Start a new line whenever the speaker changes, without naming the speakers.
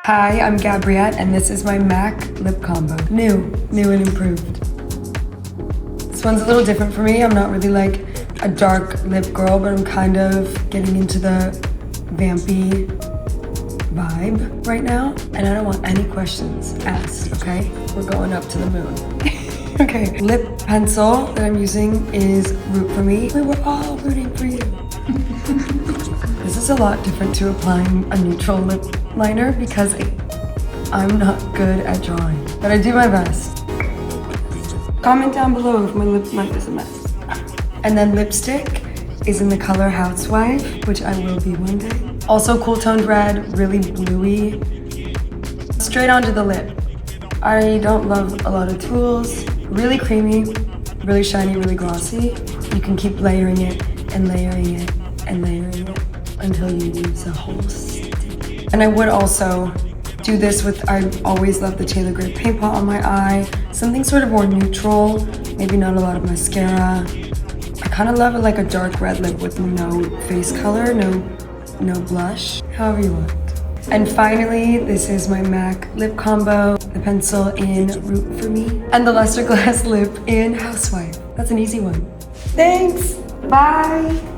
Hi, I'm Gabriette, and this is my MAC lip combo. New and improved. This one's a little different for me. I'm not really like a dark lip girl, but I'm kind of getting into the vampy vibe right now. And I don't want any questions asked, okay? We're going up to the moon. Okay, lip pencil that I'm using is Root For Me. We were all rooting for you. This is a lot different to applying a neutral lip liner because I'm not good at drawing, but I do my best. Comment down below if my lip liner is a mess. And then lipstick is in the color Housewife, which I will be one day. Also cool toned red, really bluey. Straight onto the lip. I don't love a lot of tools. Really creamy, really shiny, really glossy. You can keep layering it and layering it and layering it until you use a whole stick. And I would also do this with, I always love the Taylor Gray paint pot on my eye. Something sort of more neutral, maybe not a lot of mascara. I kind of love it like a dark red lip with no face color, no blush, however you want. And finally, this is my MAC lip combo, the pencil in Root For Me, and the Lustreglass lip in Housewife. That's an easy one. Thanks, bye.